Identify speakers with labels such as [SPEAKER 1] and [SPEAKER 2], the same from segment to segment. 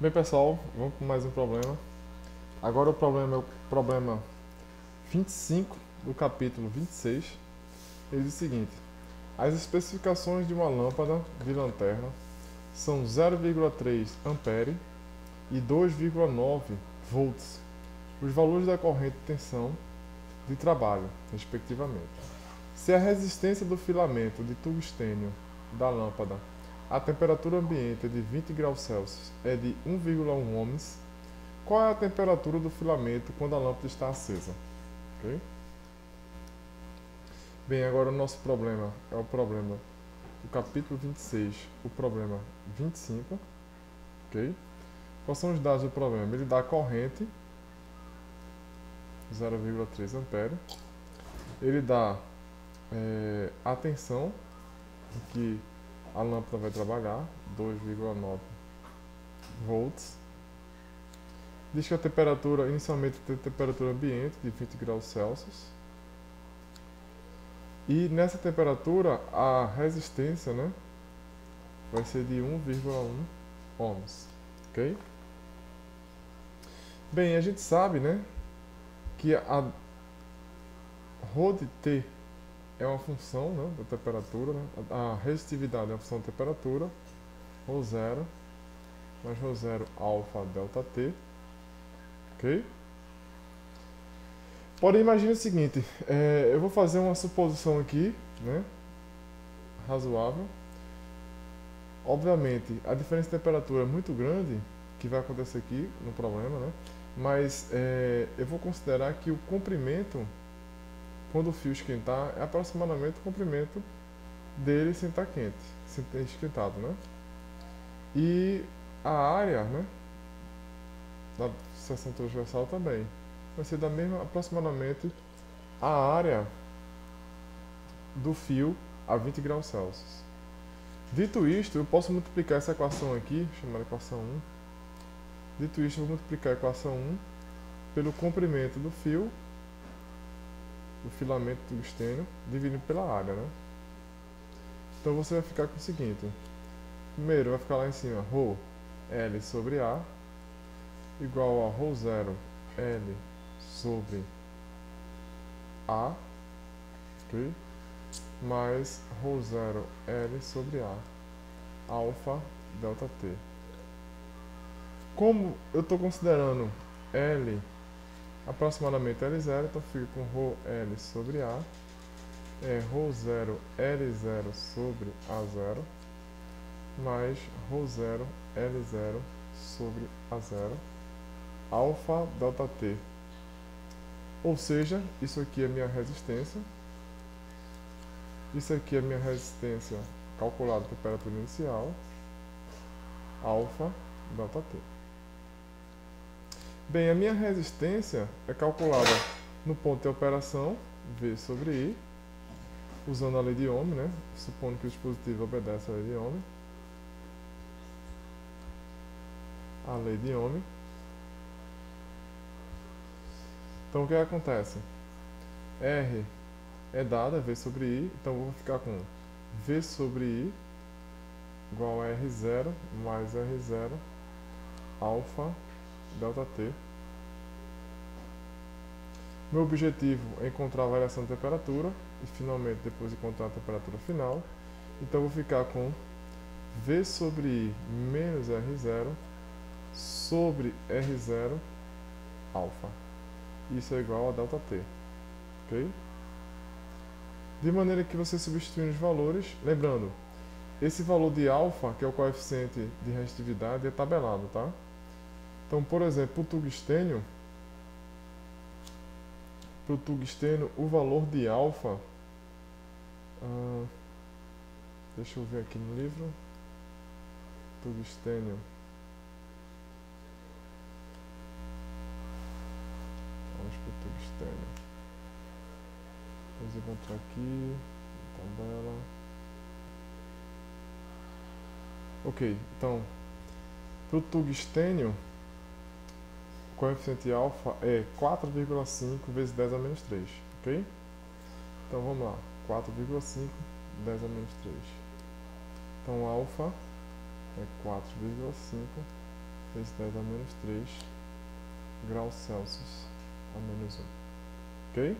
[SPEAKER 1] Bem, pessoal, vamos com mais um problema. Agora o problema é o problema 25 do capítulo 26. Ele diz o seguinte: as especificações de uma lâmpada de lanterna são 0,3 ampere e 2,9 volts, os valores da corrente de tensão de trabalho, respectivamente. Se a resistência do filamento de tungstênio da lâmpada à temperatura ambiente de 20 graus Celsius é de 1,1 ohms, qual é a temperatura do filamento quando a lâmpada está acesa? Okay? Bem, agora o nosso problema é o problema do capítulo 26, o problema 25. Okay? Quais são os dados do problema? Ele dá a corrente, 0,3 ampere. Ele dá a tensão em que a lâmpada vai trabalhar, 2,9 volts. Diz que a temperatura, inicialmente, tem temperatura ambiente de 20 graus Celsius. E nessa temperatura, a resistência, né, vai ser de 1,1 ohms. Ok? Bem, a gente sabe, né, que a ρ de T é uma função, né, da temperatura, né? A resistividade é uma função da temperatura, ρ0 mais ρ0 alfa delta T. Ok? Porém, imagine o seguinte, eu vou fazer uma suposição aqui, né, razoável. Obviamente, a diferença de temperatura é muito grande, que vai acontecer aqui no problema, né, mas eu vou considerar que o comprimento, quando o fio esquentar, é aproximadamente o comprimento dele sem estar quente, sem ter esquentado, né. E a área, né, da seção transversal também vai ser da mesma, aproximadamente, a área do fio a 20 graus Celsius. Dito isto, eu posso multiplicar essa equação aqui, chamada equação 1. Dito isto, eu vou multiplicar a equação 1 pelo comprimento do fio, do filamento tungstênio, dividido pela área, né? Então você vai ficar com o seguinte: primeiro vai ficar lá em cima, ρ L sobre A, igual a ρ0 L sobre A, okay? Mais ρ0 L sobre A, alfa delta T. Como eu estou considerando L aproximadamente L0, então fico com ρ L sobre A, ρ0 L0 sobre A0, mais ρ0 L0 sobre A0, alfa delta T. Ou seja, isso aqui é minha resistência. Isso aqui é minha resistência calculada a temperatura inicial, alfa delta T. Bem, a minha resistência é calculada no ponto de operação, V sobre I, usando a lei de Ohm, né? Supondo que o dispositivo obedece à lei de Ohm. A lei de Ohm. Então o que acontece? R é dada, V sobre I, então eu vou ficar com V sobre I igual a R0 mais R0 alfa delta T. Meu objetivo é encontrar a variação de temperatura e finalmente depois encontrar a temperatura final. Então eu vou ficar com V sobre I menos R0 sobre R0 alfa. Isso é igual a delta T. Ok? De maneira que você substitui os valores, lembrando, esse valor de alfa, que é o coeficiente de resistividade, é tabelado, tá? Então, por exemplo, para o tungstênio, o valor de alfa, deixa eu ver aqui no livro, tungstênio, vamos para o tungstênio, vamos encontrar aqui, tabela. Ok, então, para o tungstênio, o coeficiente alfa é 4,5 vezes 10 a menos 3, ok? Então vamos lá, 4,5 10 a menos 3. Então alfa é 4,5 vezes 10 a menos 3 graus Celsius a menos 1. Ok?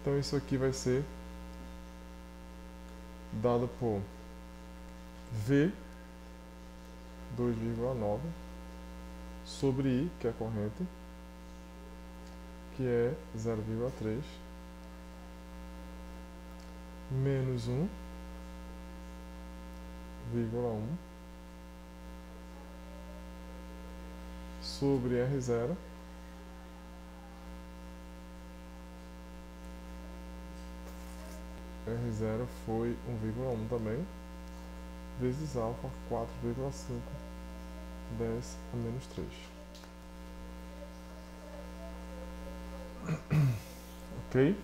[SPEAKER 1] Então isso aqui vai ser dado por V 2,9 sobre I, que é a corrente, que é 0,3 menos 1,1 sobre R0 R0 foi 1,1 também, vezes alfa 4,5 10 a menos 3. Ok?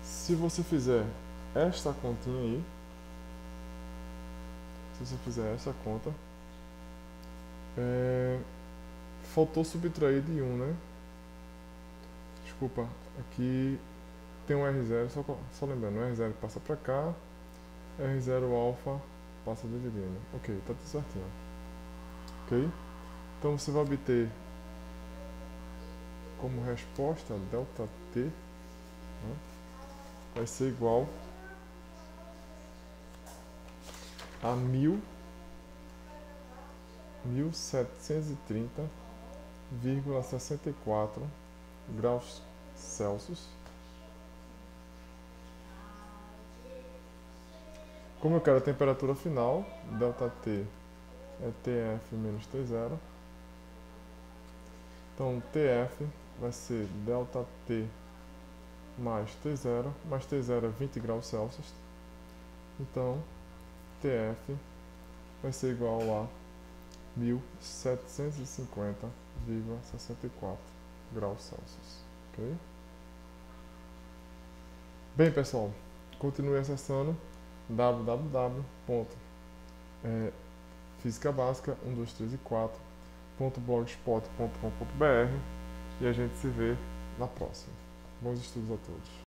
[SPEAKER 1] Se você fizer esta continha aí, se você fizer essa conta, faltou subtrair de 1, né? Desculpa, aqui tem um R0, só lembrando, o R0 passa pra cá, R0 alfa passa dividindo. Ok, tá tudo certinho. Ok? Então você vai obter como resposta delta T, né, vai ser igual a 1730,64 graus Celsius. Como eu quero a temperatura final, delta T é TF menos T0. Então TF vai ser delta T mais T0 é 20 graus Celsius. Então TF vai ser igual a 1750,64 graus Celsius. Ok? Bem, pessoal, continue acessando www.fisicabasica123e4.blogspot.com.br e a gente se vê na próxima. Bons estudos a todos.